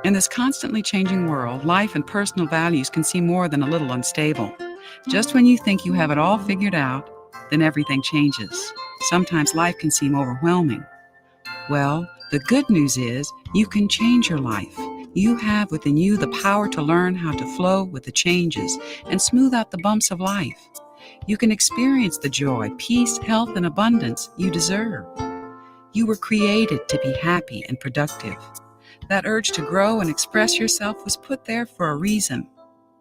In this constantly changing world, life and personal values can seem more than a little unstable. Just when you think you have it all figured out, then everything changes. Sometimes life can seem overwhelming. Well, the good news is you can change your life. You have within you the power to learn how to flow with the changes and smooth out the bumps of life. You can experience the joy, peace, health, and abundance you deserve. You were created to be happy and productive. That urge to grow and express yourself was put there for a reason.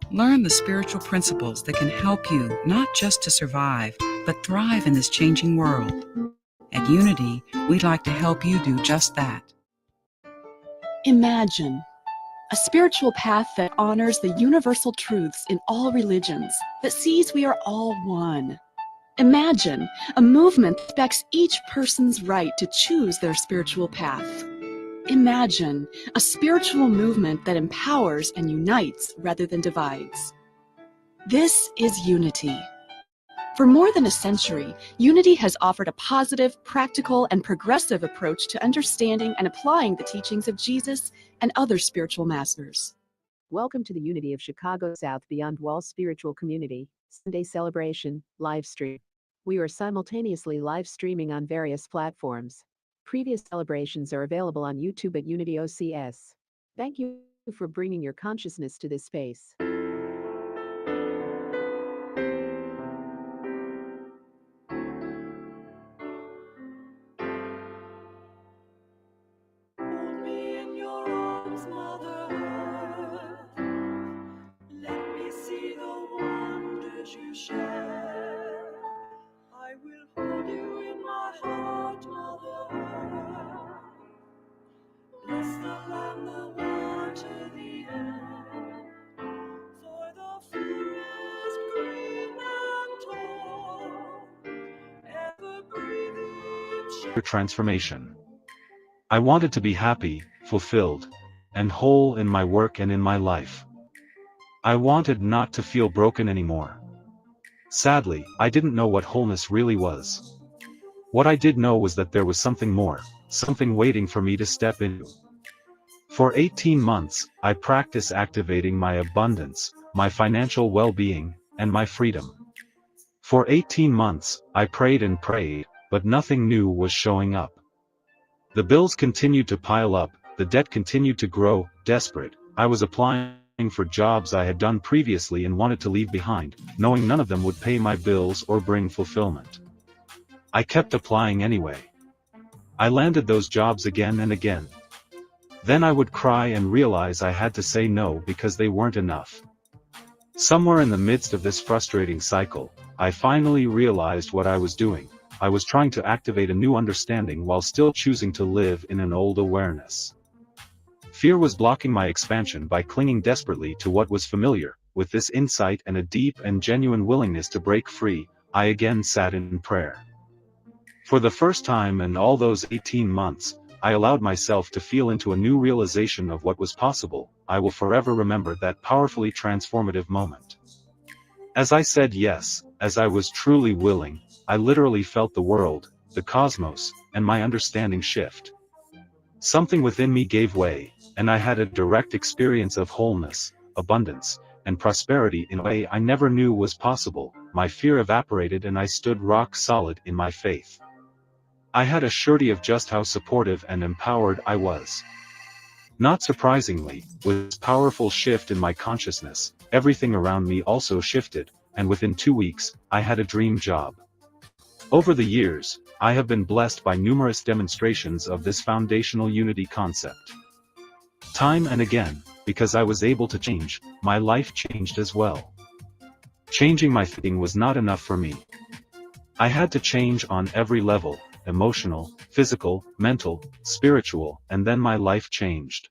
Learn the spiritual principles that can help you not just to survive, but thrive in this changing world. At Unity, we'd like to help you do just that. Imagine a spiritual path that honors the universal truths in all religions, that sees we are all one. Imagine a movement that respects each person's right to choose their spiritual path. Imagine a spiritual movement that empowers and unites rather than divides. This is Unity. For more than a century, Unity has offered a positive, practical, and progressive approach to understanding and applying the teachings of Jesus and other spiritual masters. Welcome to the Unity of Chicago South Beyond Wall Spiritual Community Sunday Celebration live stream. We are simultaneously live streaming on various platforms. Previous celebrations are available on YouTube at Unity OCS. Thank you for bringing your consciousness to this space. Hold me in your arms, Mother Earth. Let me see the wonders you share. I will hold you in my heart, Mother Earth. Bless the land, the water, the air. For the forest green and tall, ever breathing transformation. I wanted to be happy, fulfilled, and whole in my work and in my life. I wanted not to feel broken anymore. Sadly, I didn't know what wholeness really was. What I did know was that there was something more, something waiting for me to step into. For 18 months, I practiced activating my abundance, my financial well-being, and my freedom. For 18 months, I prayed and prayed, but nothing new was showing up. The bills continued to pile up, the debt continued to grow. Desperate, I was applying for jobs I had done previously and wanted to leave behind, knowing none of them would pay my bills or bring fulfillment. I kept applying anyway. I landed those jobs again and again. Then I would cry and realize I had to say no because they weren't enough. Somewhere in the midst of this frustrating cycle, I finally realized what I was doing. I was trying to activate a new understanding while still choosing to live in an old awareness. Fear was blocking my expansion by clinging desperately to what was familiar. With this insight and a deep and genuine willingness to break free, I again sat in prayer. For the first time in all those 18 months, I allowed myself to feel into a new realization of what was possible. I will forever remember that powerfully transformative moment. As I said yes, as I was truly willing, I literally felt the world, the cosmos, and my understanding shift. Something within me gave way, and I had a direct experience of wholeness, abundance, and prosperity in a way I never knew was possible. My fear evaporated and I stood rock solid in my faith. I had a surety of just how supportive and empowered I was. Not surprisingly, with this powerful shift in my consciousness, everything around me also shifted, and within 2 weeks, I had a dream job. Over the years, I have been blessed by numerous demonstrations of this foundational unity concept. Time and again, because I was able to change, my life changed as well. Changing my thinking was not enough for me. I had to change on every level, emotional, physical, mental, spiritual, and then my life changed.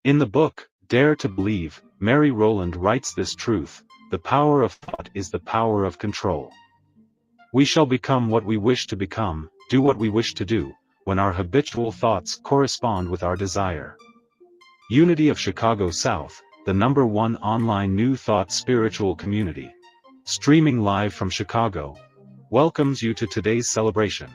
In the book, Dare to Believe, Mary Rowland writes this truth: the power of thought is the power of control. We shall become what we wish to become, do what we wish to do, when our habitual thoughts correspond with our desire. Unity of Chicago South, the #1 online New Thought spiritual community, streaming live from Chicago, welcomes you to today's celebration.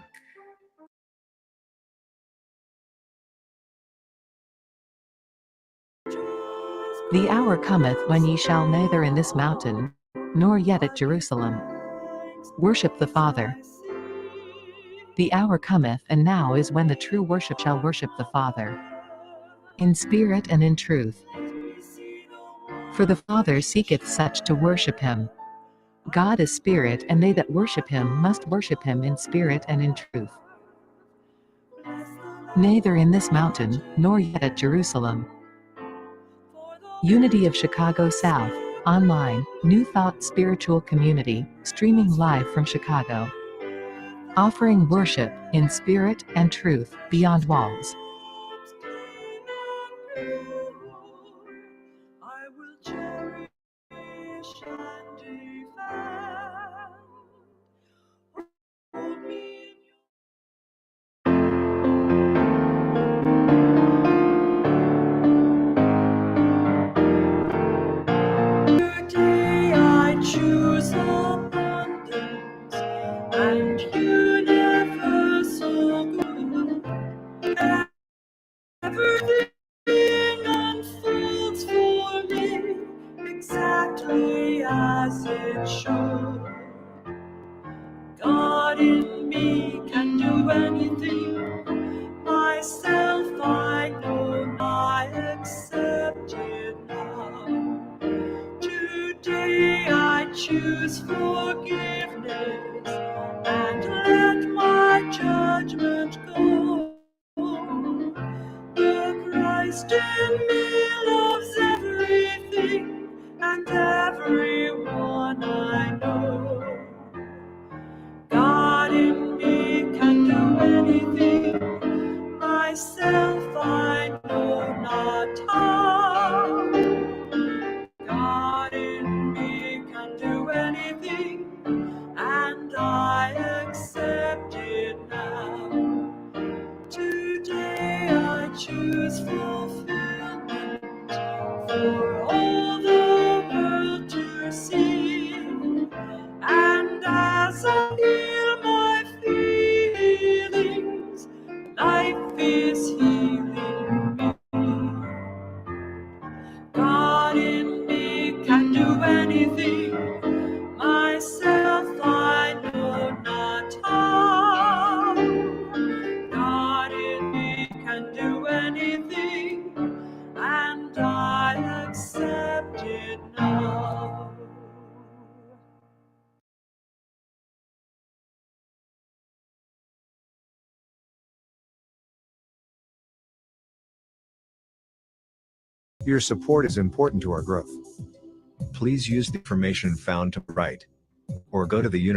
The hour cometh when ye shall neither in this mountain, nor yet at Jerusalem, worship the Father. The hour cometh, and now is, when the true worship shall worship the Father, in spirit and in truth. For the Father seeketh such to worship him. God is spirit, and they that worship him must worship him in spirit and in truth. Neither in this mountain, nor yet at Jerusalem. Unity of Chicago South, online, New Thought Spiritual Community, streaming live from Chicago. Offering worship, in spirit and truth, beyond walls. I will cherish and defend. Hold me in Today I choose abundance, and you never so good. Everything unfolds for me exactly as it should. God in me can do anything. Myself I know I accept it now. Today I choose forgiveness and let my judgment go. The Christ in me loves everything and everyone I know. God in me can do anything. Myself I know not how. God in me can do anything, and I accept it now. Today I choose fulfillment for all the world to see. And as I heal my feelings, life is healing me. God in me can do anything. Myself I know not how. God in me can do anything, and I accept it now. Your support is important to our growth. Please use the information found to the right, or go to the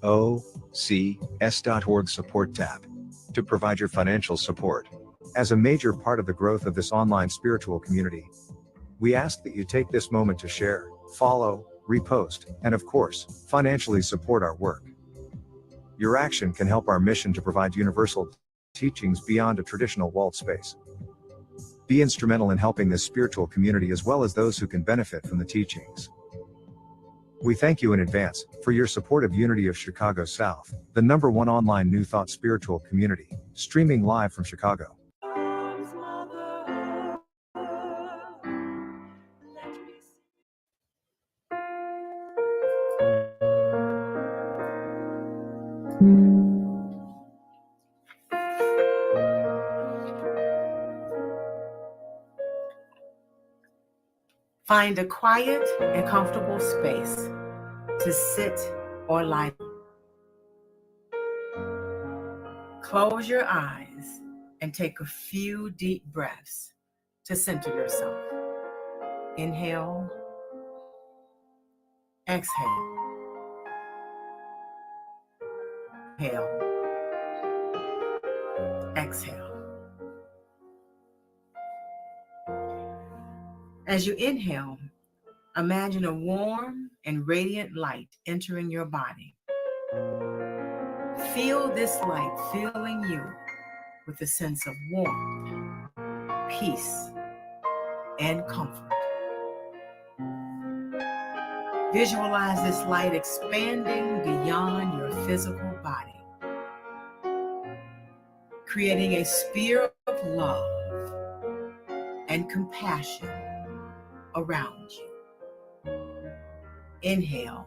UnityOCS.org support tab to provide your financial support. As a major part of the growth of this online spiritual community, we ask that you take this moment to share, follow, repost, and of course, financially support our work. Your action can help our mission to provide universal teachings beyond a traditional walled space. Be instrumental in helping this spiritual community as well as those who can benefit from the teachings. We thank you in advance for your support of Unity of Chicago South, the #1 online New Thought spiritual community, streaming live from Chicago. Arms, Mother, let me see. Find a quiet and comfortable space to sit or lie. Close your eyes and take a few deep breaths to center yourself. Inhale, exhale, inhale, exhale. As you inhale, imagine a warm and radiant light entering your body. Feel this light filling you with a sense of warmth, peace, and comfort. Visualize this light expanding beyond your physical body, creating a sphere of love and compassion around you. Inhale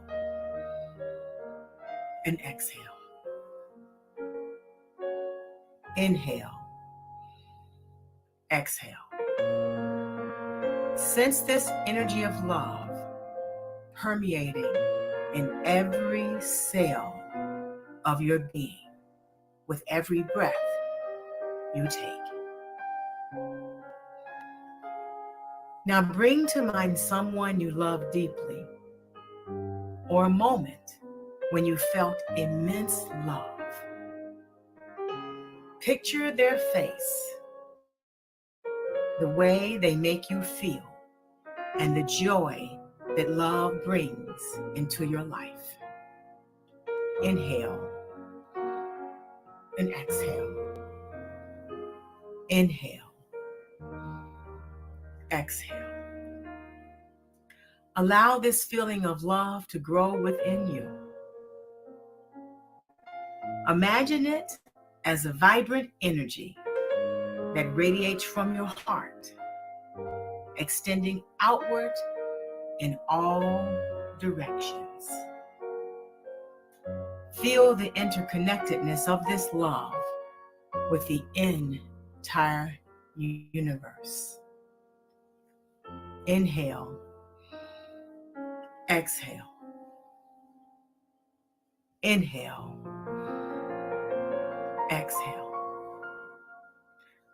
and exhale. Inhale, exhale. Sense this energy of love permeating in every cell of your being with every breath you take. Now bring to mind someone you love deeply, or a moment when you felt immense love. Picture their face, the way they make you feel, and the joy that love brings into your life. Inhale and exhale. Inhale, exhale. Allow this feeling of love to grow within you. Imagine it as a vibrant energy that radiates from your heart, extending outward in all directions. Feel the interconnectedness of this love with the entire universe. Inhale, exhale. Inhale, exhale.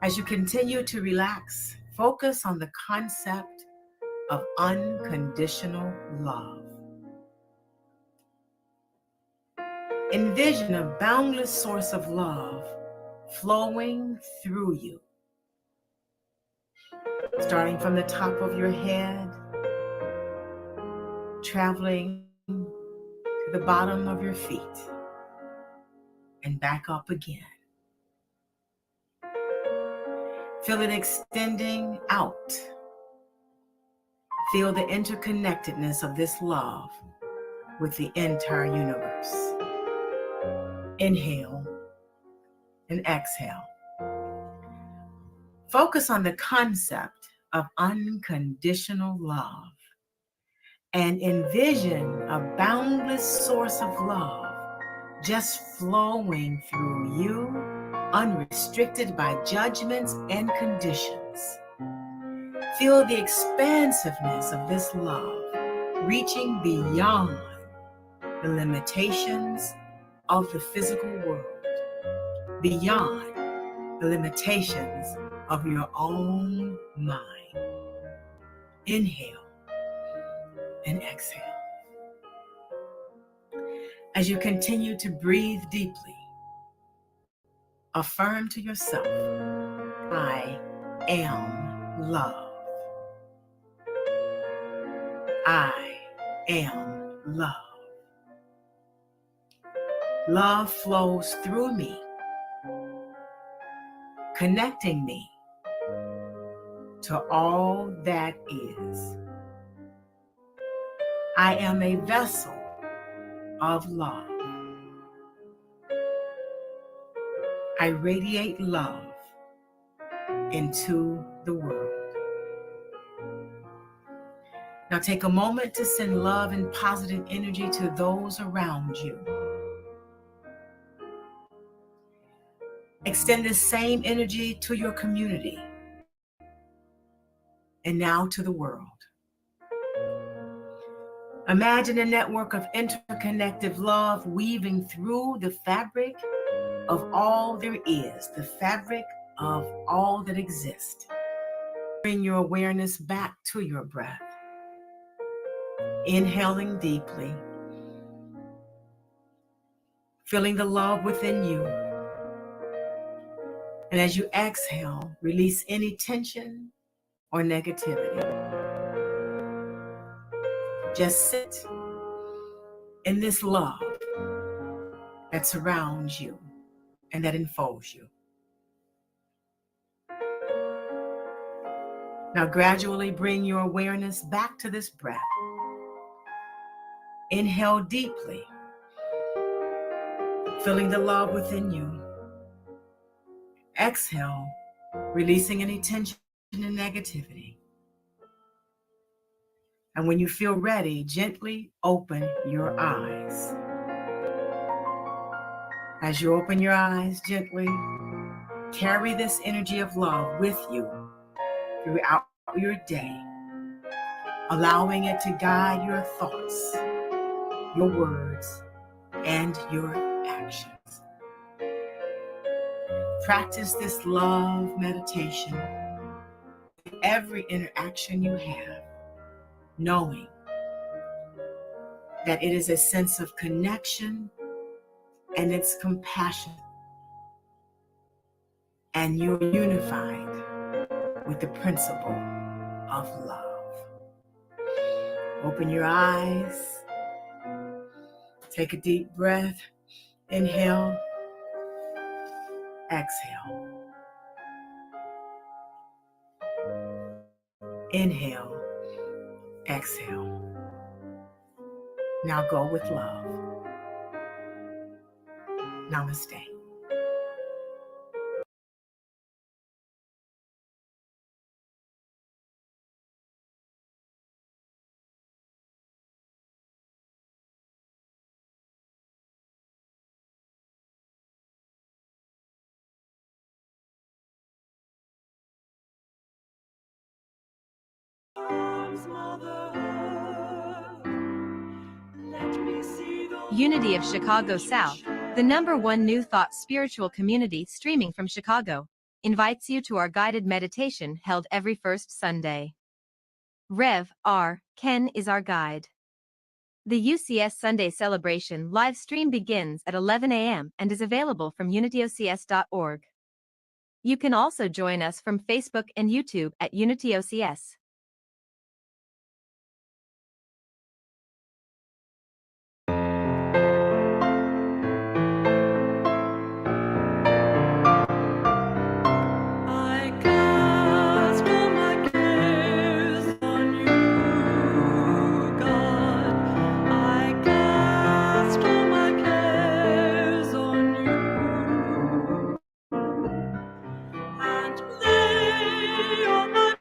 As you continue to relax, focus on the concept of unconditional love. Envision a boundless source of love flowing through you, starting from the top of your head, traveling to the bottom of your feet, and back up again. Feel it extending out. Feel the interconnectedness of this love with the entire universe. Inhale and exhale. Focus on the concept of unconditional love and envision a boundless source of love just flowing through you, unrestricted by judgments and conditions. Feel the expansiveness of this love, reaching beyond the limitations of the physical world, beyond the limitations of your own mind. Inhale and exhale. As you continue to breathe deeply, affirm to yourself, I am love. I am love. Love flows through me, connecting me to all that is. I am a vessel of love. I radiate love into the world. Now take a moment to send love and positive energy to those around you. Extend this same energy to your community and now to the world. Imagine a network of interconnected love weaving through the fabric of all there is, the fabric of all that exists. Bring your awareness back to your breath. Inhaling deeply, feeling the love within you. And as you exhale, release any tension or negativity. Just sit in this love that surrounds you and that enfolds you. Now gradually bring your awareness back to this breath. Inhale deeply, feeling the love within you. Exhale, releasing any tension and negativity. And when you feel ready, gently open your eyes. As you open your eyes gently, carry this energy of love with you throughout your day, allowing it to guide your thoughts, your words, and your actions. Practice this love meditation with every interaction you have, knowing that it is a sense of connection and it's compassion, and you're unified with the principle of love. Open your eyes, take a deep breath, inhale, exhale. Inhale, exhale. Now go with love. Namaste. Unity of Chicago South, the #1 New Thought spiritual community streaming from Chicago, invites you to our guided meditation held every first Sunday. Rev. R.Ken is our guide. The UCS Sunday celebration live stream begins at 11 a.m. and is available from unityocs.org. You can also join us from Facebook and YouTube at UnityOCS. I cast all my cares on you, God. I cast all my cares on you, and lay all my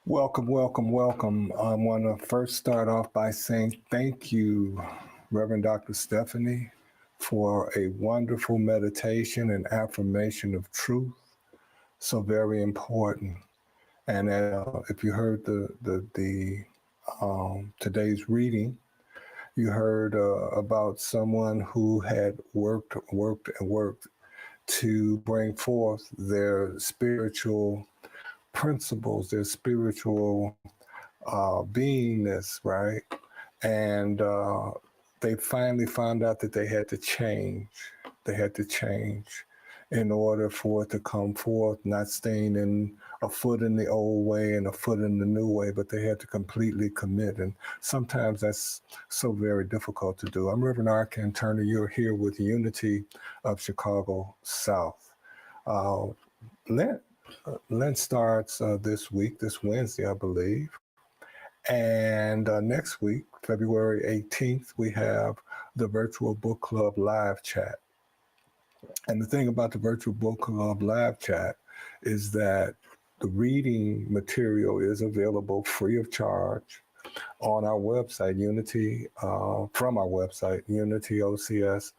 Welcome, welcome, welcome. I want to first start off by saying thank you, Reverend Dr. Stephanie, for a wonderful meditation and affirmation of truth. So very important. And if you heard today's reading, you heard about someone who had worked to bring forth their spiritual principles, their spiritual beingness, right? And they finally found out that they had to change. They had to change in order for it to come forth, not staying in a foot in the old way and a foot in the new way, but they had to completely commit. And sometimes that's so very difficult to do. I'm Reverend R.Ken Turner. You're here with Unity of Chicago South. Lent starts this week, this Wednesday, I believe. And next week, February 18th, we have the Virtual Book Club live chat. And the thing about the Virtual Book Club live chat is that the reading material is available free of charge on our website, from our website, unityocs.org.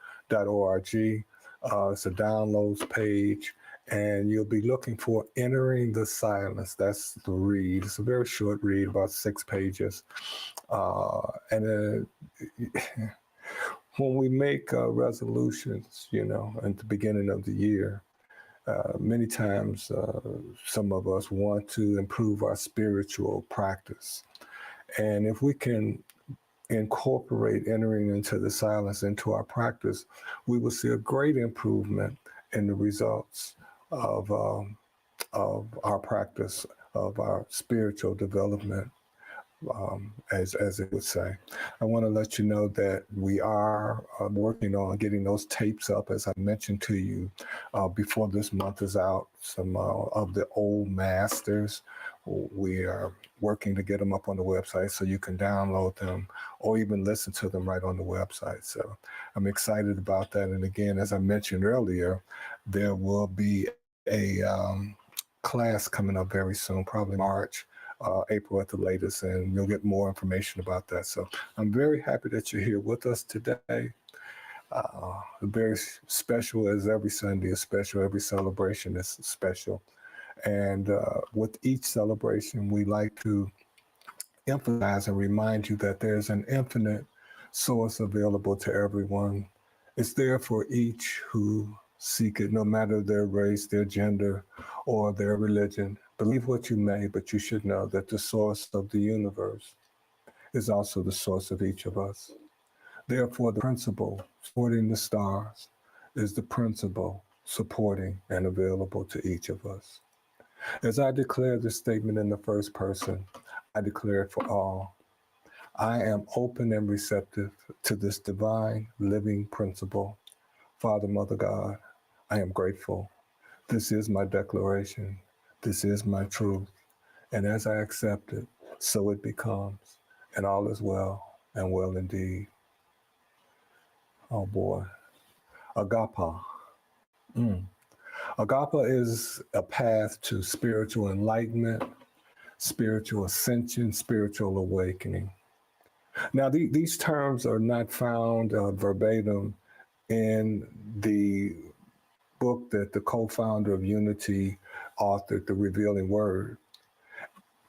It's a downloads page, and you'll be looking for Entering the Silence. That's the read. It's a very short read, about 6 pages. When we make resolutions, at the beginning of the year, many times some of us want to improve our spiritual practice. And if we can incorporate entering into the silence into our practice, we will see a great improvement in the results of our practice, of our spiritual development, as it would say. I want to let you know that we are working on getting those tapes up, as I mentioned to you, before this month is out. Some of the old masters, we are working to get them up on the website so you can download them or even listen to them right on the website. So I'm excited about that. And again, as I mentioned earlier, there will be a class coming up very soon, probably March, April at the latest, and you'll get more information about that. So I'm very happy that you're here with us today. Very special, as every Sunday is special, every celebration is special. And with each celebration, we like to emphasize and remind you that there's an infinite source available to everyone. It's there for each who seek it, no matter their race, their gender, or their religion. Believe what you may, but you should know that the source of the universe is also the source of each of us. Therefore, the principle supporting the stars is the principle supporting and available to each of us. As I declare this statement in the first person, I declare it for all. I am open and receptive to this divine living principle. Father, Mother God, I am grateful. This is my declaration. This is my truth. And as I accept it, so it becomes. And all is well, and well indeed. Oh boy. Agapo. Agapo is a path to spiritual enlightenment, spiritual ascension, spiritual awakening. Now, these terms are not found verbatim in the book that the co-founder of Unity authored, The Revealing Word.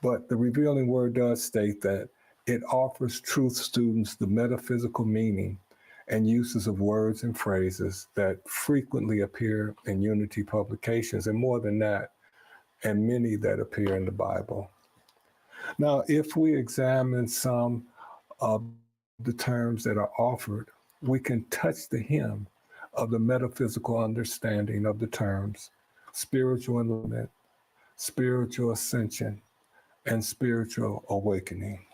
But the Revealing Word does state that it offers truth students the metaphysical meaning and uses of words and phrases that frequently appear in Unity publications, and more than that, and many that appear in the Bible. Now, if we examine some of the terms that are offered, we can touch the hem of the metaphysical understanding of the terms spiritual enlightenment, spiritual ascension, and spiritual awakening.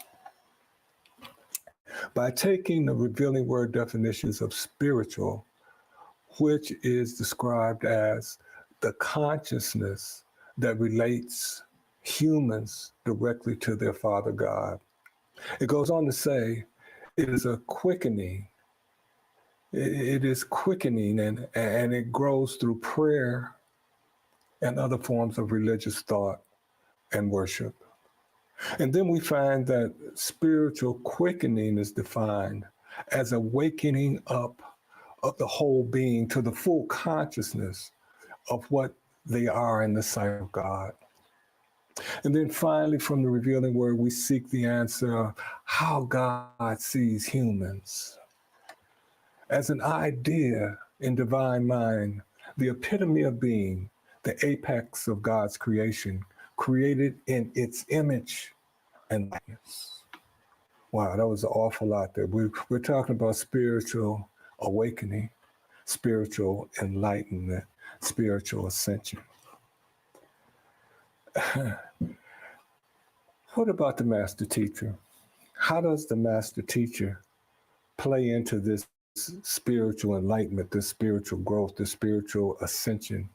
By taking the Revealing Word definitions of spiritual, which is described as the consciousness that relates humans directly to their Father God. It goes on to say, it is a quickening. It is quickening, and it grows through prayer and other forms of religious thought and worship. And then we find that spiritual quickening is defined as awakening up of the whole being to the full consciousness of what they are in the sight of God. And then finally, from the revealing word, we seek the answer of how God sees humans as an idea in divine mind, the epitome of being, the apex of God's creation, created in its image and likeness. Wow, that was an awful lot there. We're talking about spiritual awakening, spiritual enlightenment, spiritual ascension. What about the master teacher? How does the master teacher play into this spiritual enlightenment, this spiritual growth, this spiritual ascension?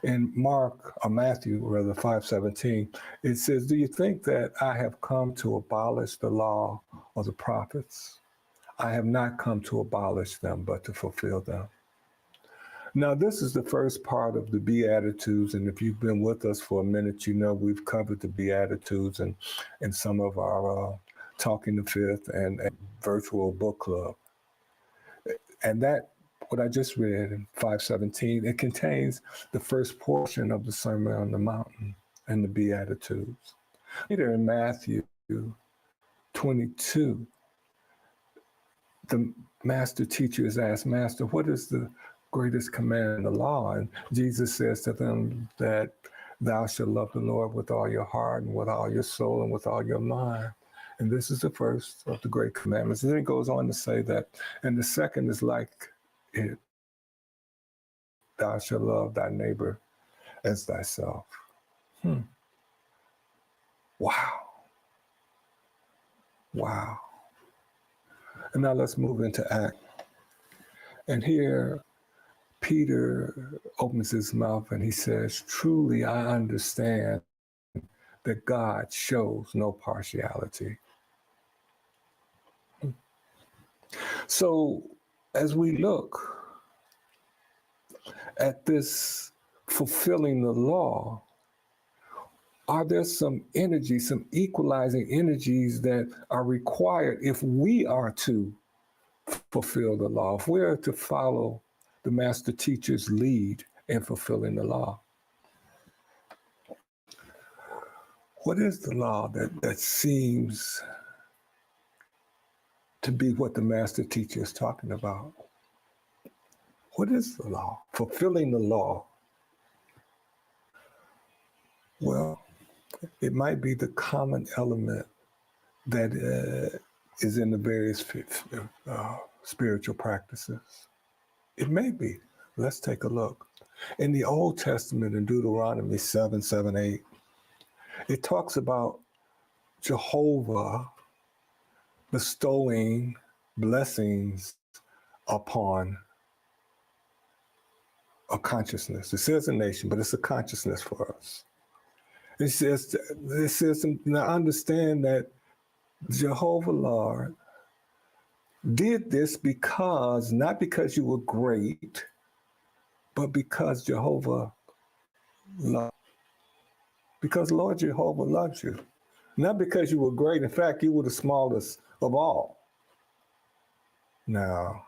In Matthew 5:17, it says, "Do you think that I have come to abolish the law or the prophets? I have not come to abolish them, but to fulfill them." Now, this is the first part of the Beatitudes, and if you've been with us for a minute, you know we've covered the Beatitudes in some of our Talking the Fifth and virtual book club. And that, what I just read in 5:17, it contains the first portion of the Sermon on the Mountain and the Beatitudes. Later in Matthew 22, the master teacher is asked, "Master, what is the greatest command in the law?" And Jesus says to them that thou shalt love the Lord with all your heart and with all your soul and with all your mind. And this is the first of the great commandments. And then it goes on to say that, and the second is like it. Thou shalt love thy neighbor as thyself. Wow. Wow. And now let's move into Acts. And here, Peter opens his mouth and he says, "Truly I understand that God shows no partiality." So as we look at this fulfilling the law, are there some energies, some equalizing energies that are required if we are to fulfill the law, if we are to follow the master teacher's lead in fulfilling the law? What is the law that seems to be what the master teacher is talking about? What is the law? Fulfilling the law. Well, it might be the common element that is in the various spiritual practices. It may be. Let's take a look. In the Old Testament, in Deuteronomy 7:8, it talks about Jehovah bestowing blessings upon a consciousness. It says a nation, but it's a consciousness for us. It says now understand that Jehovah Lord did this because, not because you were great, but because Jehovah loved. Because Lord Jehovah loves you. Not because you were great. In fact, you were the smallest of all. Now,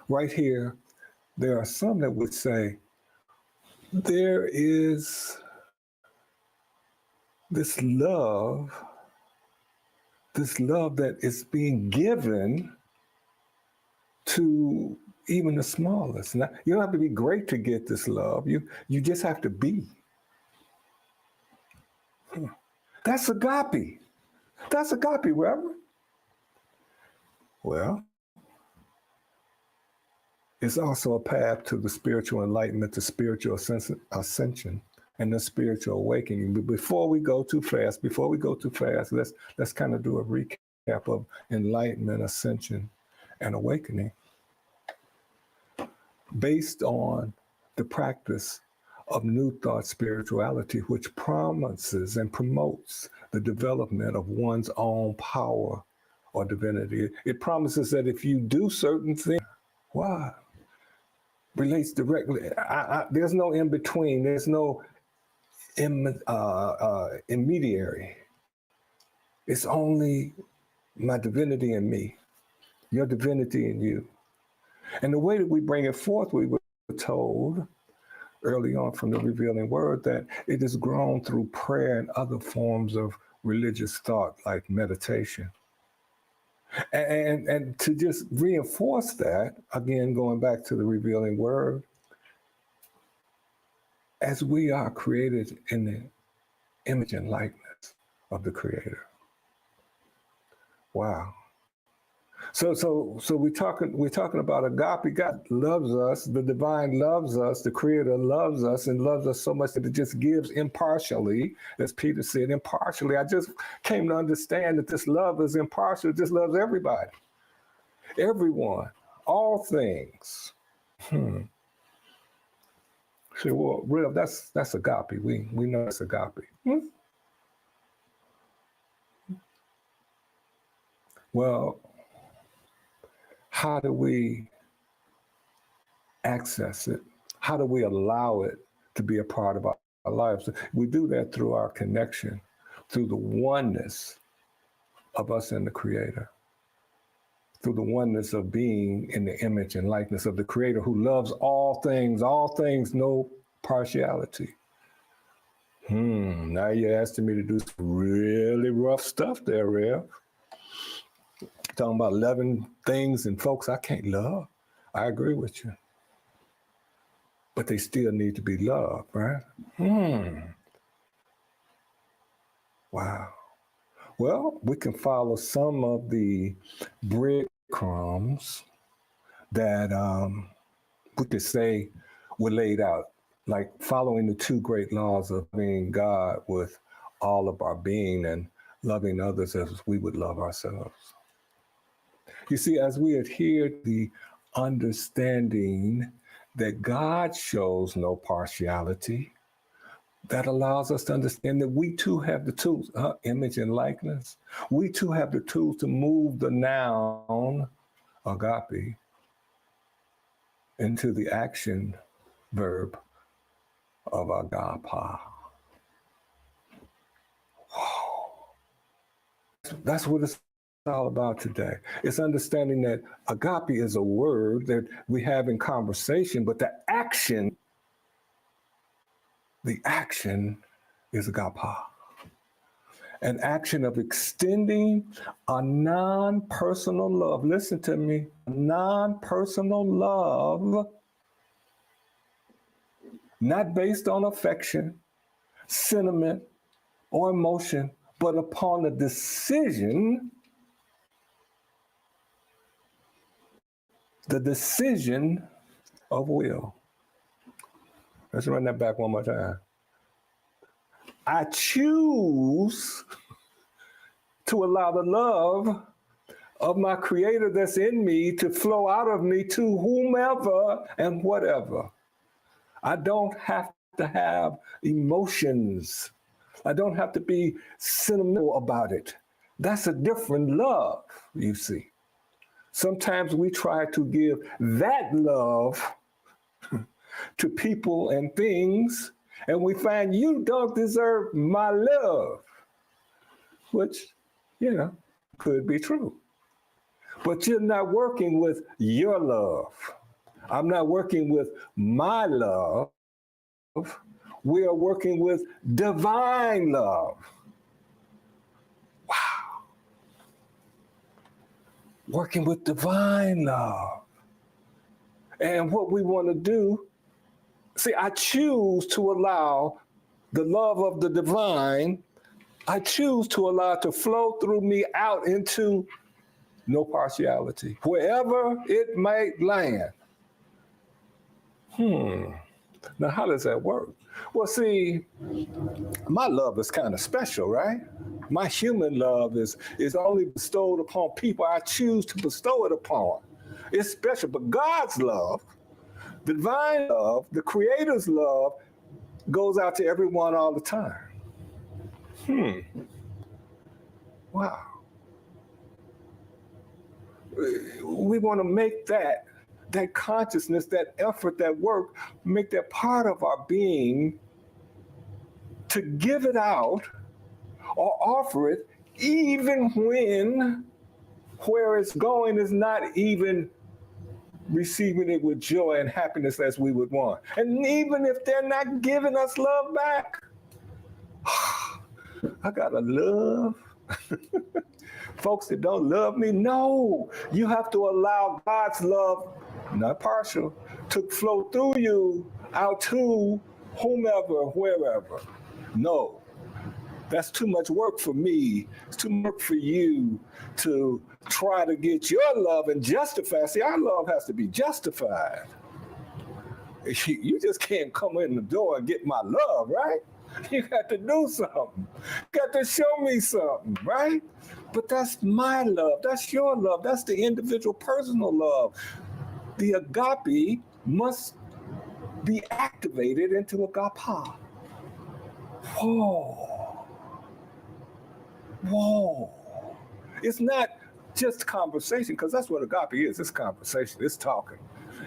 right here, there are some that would say there is this love that is being given to even the smallest. Now, you don't have to be great to get this love. You just have to be. That's agape. That's agape, Reverend. Well, it's also a path to the spiritual enlightenment, the spiritual ascension, and the spiritual awakening. But before we go too fast, let's kind of do a recap of enlightenment, ascension, and awakening based on the practice of New Thought spirituality, which promises and promotes the development of one's own power or divinity. It promises that if you do certain things, why? Relates directly. There's no in between. There's no intermediary. It's only my divinity in me, your divinity in you. And the way that we bring it forth, we were told early on from the revealing word that it is grown through prayer and other forms of religious thought like meditation. And to just reinforce that, again, going back to the revealing word, as we are created in the image and likeness of the Creator. Wow. So we're talking about agape. God loves us, the divine loves us, the Creator loves us, and loves us so much that it just gives impartially, as Peter said, impartially. I just came to understand that this love is impartial. It just loves everybody, everyone, all things. So, well, real, that's agape. We know it's agape. Well, how do we access it? How do we allow it to be a part of our lives? We do that through our connection, through the oneness of us and the Creator, through the oneness of being in the image and likeness of the Creator who loves all things, no partiality. Now you're asking me to do some really rough stuff there, Rev. Talking about loving things and folks I can't love. I agree with you. But they still need to be loved, right? Wow. Well, we can follow some of the breadcrumbs that we could say were laid out, like following the two great laws of being God with all of our being and loving others as we would love ourselves. You see, as we adhere to the understanding that God shows no partiality, that allows us to understand that we too have the tools, image and likeness. We too have the tools to move the noun, agape, into the action verb of agapa. Whoa. That's what it's all about today. It's understanding that agape is a word that we have in conversation, but the action is agapa. An action of extending a non-personal love. Listen to me, non-personal love, not based on affection, sentiment, or emotion, but upon the decision of will. Let's run that back one more time. I choose to allow the love of my Creator that's in me to flow out of me to whomever and whatever. I don't have to have emotions. I don't have to be sentimental about it. That's a different love, you see. Sometimes we try to give that love to people and things, and we find you don't deserve my love, which, could be true. But you're not working with your love. I'm not working with my love. We are working with divine love. Wow. Working with divine love. And what we want to do, see, I choose to allow the love of the divine, I choose to allow it to flow through me out into no partiality, wherever it might land. Now, how does that work? Well, see, my love is kind of special, right? My human love is only bestowed upon people I choose to bestow it upon. It's special, but God's love, the divine love, the Creator's love, goes out to everyone all the time. Wow. We want to make that consciousness, that effort, that work, make that part of our being to give it out or offer it even when where it's going is not even receiving it with joy and happiness as we would want. And even if they're not giving us love back, I gotta love folks that don't love me. No, you have to allow God's love, not partial, to flow through you out to whomever, wherever. No, that's too much work for me. It's too much work for you to try to get your love and justify. See, our love has to be justified. You just can't come in the door and get my love, right? You got to do something. You got to show me something, right? But that's my love. That's your love. That's the individual personal love. The agape must be activated into agapa. Whoa. Whoa. It's not just conversation, because that's what agape is. It's conversation. It's talking.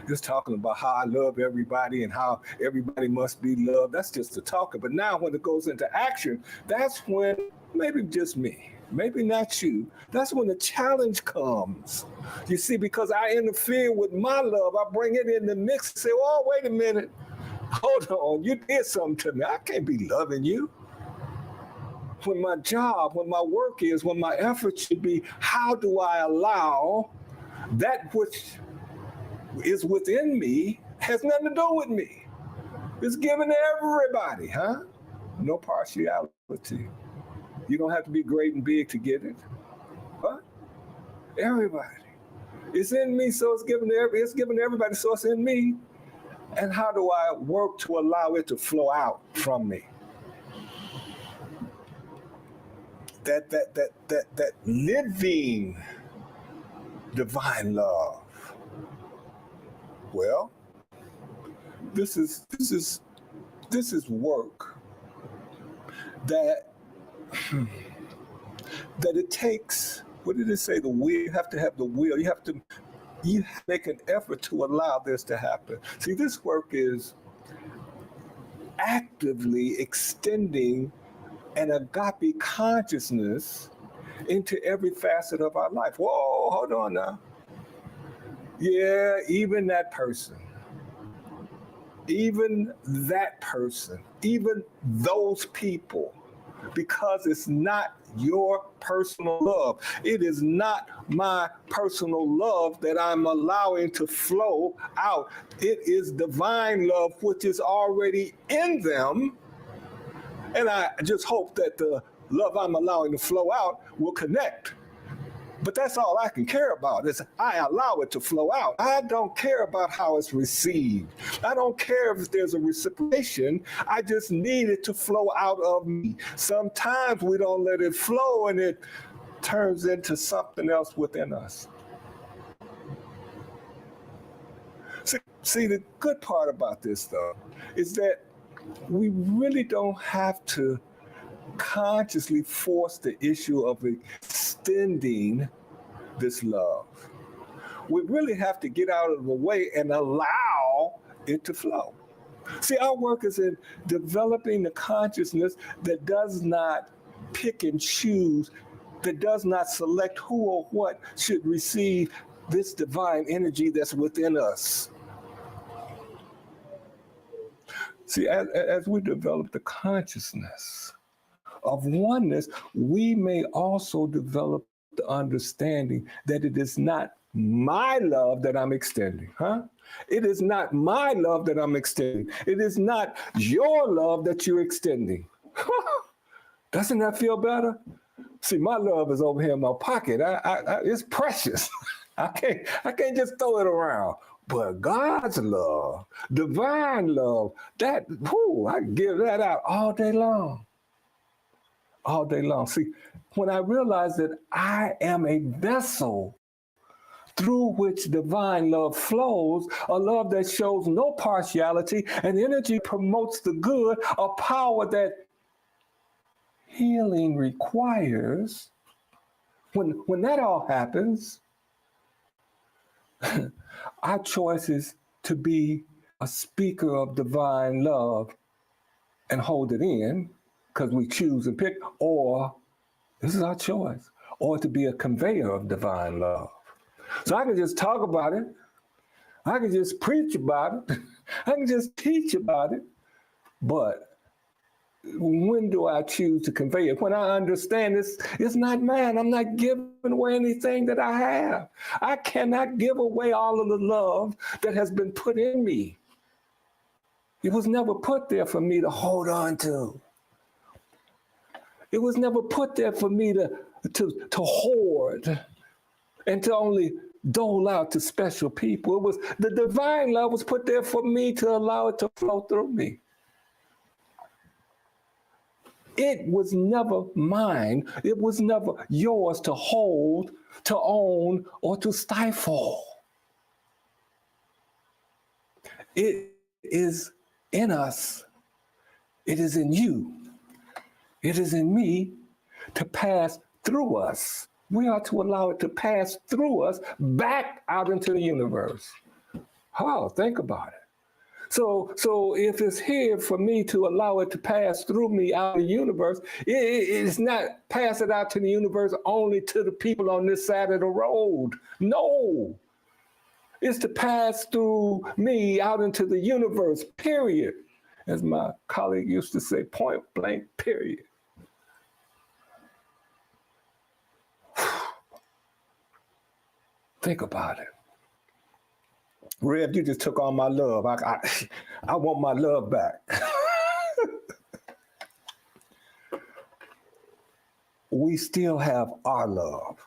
It's talking about how I love everybody and how everybody must be loved. That's just the talking. But now when it goes into action, that's when, maybe just me, maybe not you, that's when the challenge comes. You see, because I interfere with my love, I bring it in the mix and say, oh, wait a minute. Hold on, you did something to me. I can't be loving you. When my job, when my work is, when my effort should be, how do I allow that which is within me has nothing to do with me. It's given to everybody, huh? No partiality. You don't have to be great and big to get it. What? Everybody. It's in me, so it's given to everybody, so it's in me. And how do I work to allow it to flow out from me? That living divine love. Well, this is work that it takes. What did it say? The will. You have to have the will. You have to make an effort to allow this to happen. See, this work is actively extending an agape consciousness into every facet of our life. Whoa, hold on now. Yeah, even that person, even those people, because it's not your personal love. It is not my personal love that I'm allowing to flow out. It is divine love, which is already in them. And I just hope that the love I'm allowing to flow out will connect. But that's all I can care about is I allow it to flow out. I don't care about how it's received. I don't care if there's a reciprocation. I just need it to flow out of me. Sometimes we don't let it flow and it turns into something else within us. See, the good part about this, though, is that we really don't have to consciously force the issue of extending this love. We really have to get out of the way and allow it to flow. See, our work is in developing the consciousness that does not pick and choose, that does not select who or what should receive this divine energy that's within us. See, as we develop the consciousness of oneness, we may also develop the understanding that it is not my love that I'm extending, huh? It is not my love that I'm extending. It is not your love that you're extending. Doesn't that feel better? See, my love is over here in my pocket. It's precious. I can't just throw it around. But God's love, divine love, that, I can give that out all day long. All day long. See, when I realize that I am a vessel through which divine love flows, a love that shows no partiality, and energy promotes the good, a power that healing requires, when that all happens, our choice is to be a speaker of divine love and hold it in, because we choose and pick, or This is our choice. Or to be a conveyor of divine love. So I can just talk about it. I can just preach about it. I can just teach about it. But when do I choose to convey it? When I understand this, it's not mine. I'm not giving away anything that I have. I cannot give away all of the love that has been put in me. It was never put there for me to hold on to. It was never put there for me to hoard and to only dole out to special people. It was the divine love was put there for me to allow it to flow through me. It was never mine. It was never yours to hold, to own, or to stifle. It is in us. It is in you. It is in me to pass through us. We are to allow it to pass through us back out into the universe. Oh, think about it. So if it's here for me to allow it to pass through me out of the universe, it's not pass it out to the universe only to the people on this side of the road. No, it's to pass through me out into the universe, period. As my colleague used to say, point blank, period. Think about it. Rev, you just took all my love. I want my love back. We still have our love.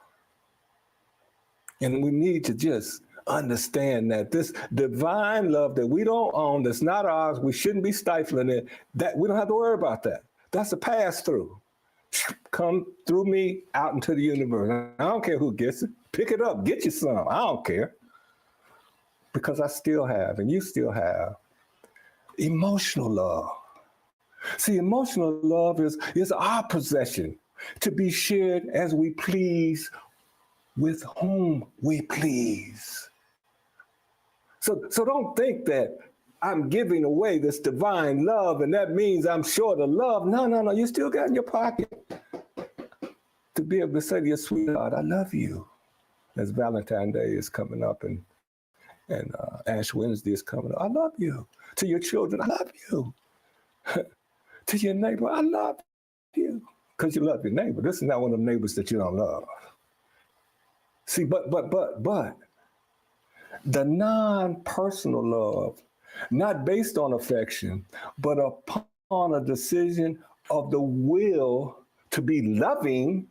And we need to just understand that this divine love that we don't own, that's not ours, we shouldn't be stifling it, that we don't have to worry about that. That's a pass-through. Come through me out into the universe. I don't care who gets it. Pick it up, get you some. I don't care. Because I still have, and you still have, emotional love. See, emotional love is our possession to be shared as we please with whom we please. So don't think that I'm giving away this divine love and that means I'm short of love. No, you still got in your pocket to be able to say to your sweetheart, I love you. As Valentine's Day is coming up and Ash Wednesday is coming up. I love you. To your children, I love you. To your neighbor, I love you. Because you love your neighbor. This is not one of the neighbors that you don't love. See, but the non-personal love, not based on affection, but upon a decision of the will to be loving,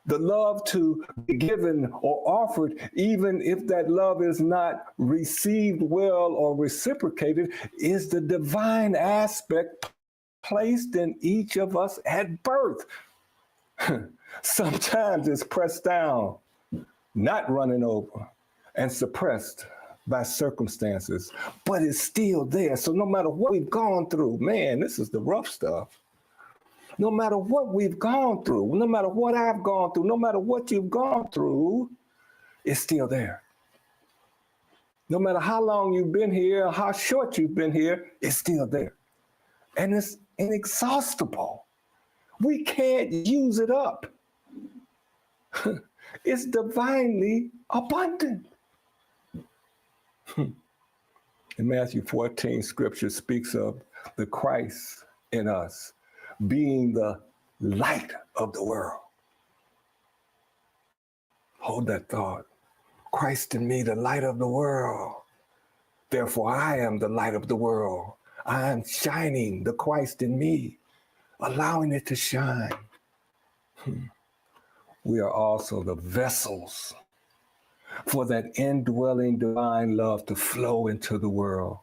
the love to be given or offered, even if that love is not received well or reciprocated, is the divine aspect placed in each of us at birth. Sometimes it's pressed down, not running over, and suppressed by circumstances, but it's still there. So no matter what we've gone through, man, this is the rough stuff. No matter what we've gone through, no matter what I've gone through, no matter what you've gone through, it's still there. No matter how long you've been here, how short you've been here, it's still there. And it's inexhaustible. We can't use it up. It's divinely abundant. In Matthew 14, scripture speaks of the Christ in us being the light of the world. Hold that thought. Christ in me, the light of the world. Therefore, I am the light of the world. I am shining the Christ in me, allowing it to shine. We are also the vessels for that indwelling divine love to flow into the world.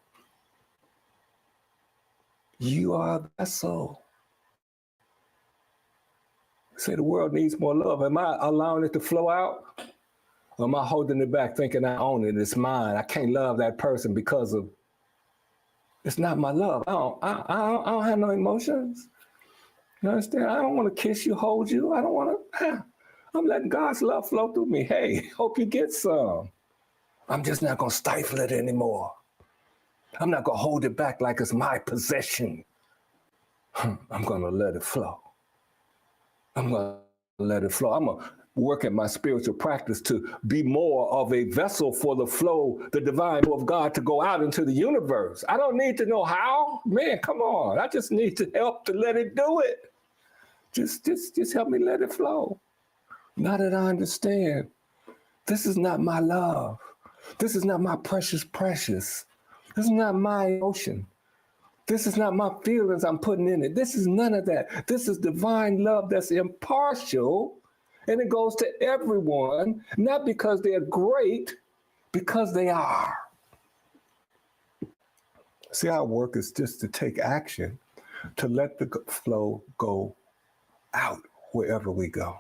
You are a vessel. Say the world needs more love. Am I allowing it to flow out? Or am I holding it back thinking I own it, it's mine? I can't love that person because of, it's not my love. I don't have no emotions. You understand? I don't want to kiss you, hold you. I don't want to, I'm letting God's love flow through me. Hey, hope you get some. I'm just not going to stifle it anymore. I'm not going to hold it back like it's my possession. I'm going to let it flow. I'm going let it flow. I'm going to work at my spiritual practice to be more of a vessel for the flow, the divine flow of God to go out into the universe. I don't need to know how. Man, come on. I just need to help to let it do it. Just help me let it flow. Now that I understand, this is not my love. This is not my precious. This is not my emotion. This is not my feelings I'm putting in it. This is none of that. This is divine love that's impartial, and it goes to everyone, not because they're great, because they are. See, our work is just to take action, to let the flow go out wherever we go.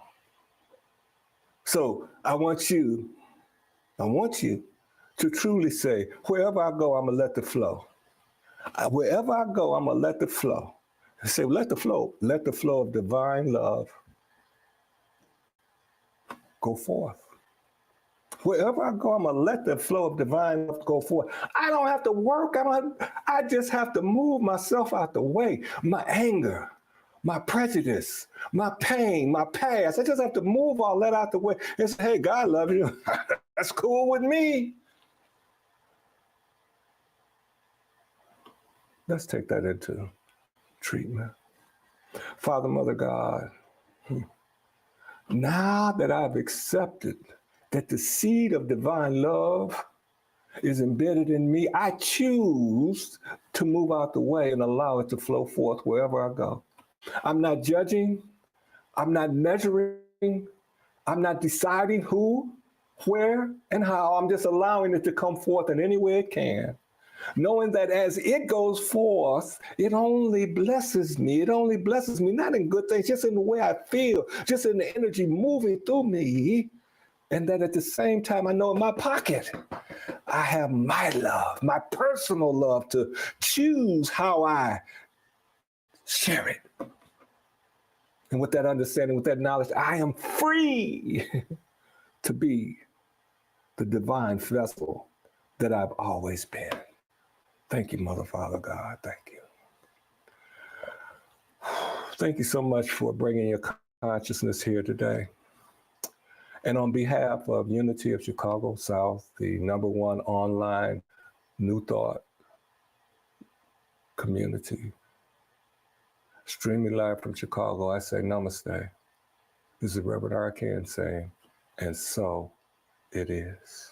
So I want you to truly say, wherever I go, I'm going to let the flow. Wherever I go, I'm going to let the flow. Say, let the flow of divine love go forth. Wherever I go, I'm going to let the flow of divine love go forth. I don't have to work. I just have to move myself out the way. My anger, my prejudice, my pain, my past. I just have to move all that out the way and say, hey, God loves you. That's cool with me. Let's take that into treatment. Father, Mother God, now that I've accepted that the seed of divine love is embedded in me, I choose to move out the way and allow it to flow forth wherever I go. I'm not judging. I'm not measuring. I'm not deciding who, where, and how. I'm just allowing it to come forth in any way it can, knowing that as it goes forth, it only blesses me. It only blesses me, not in good things, just in the way I feel, just in the energy moving through me. And that at the same time, I know in my pocket, I have my love, my personal love to choose how I share it. And with that understanding, with that knowledge, I am free to be the divine vessel that I've always been. Thank you, Mother, Father, God. Thank you. Thank you so much for bringing your consciousness here today. And on behalf of Unity of Chicago South, the #1 online New Thought community, streaming live from Chicago, I say namaste. This is Reverend R.Ken saying, and so it is.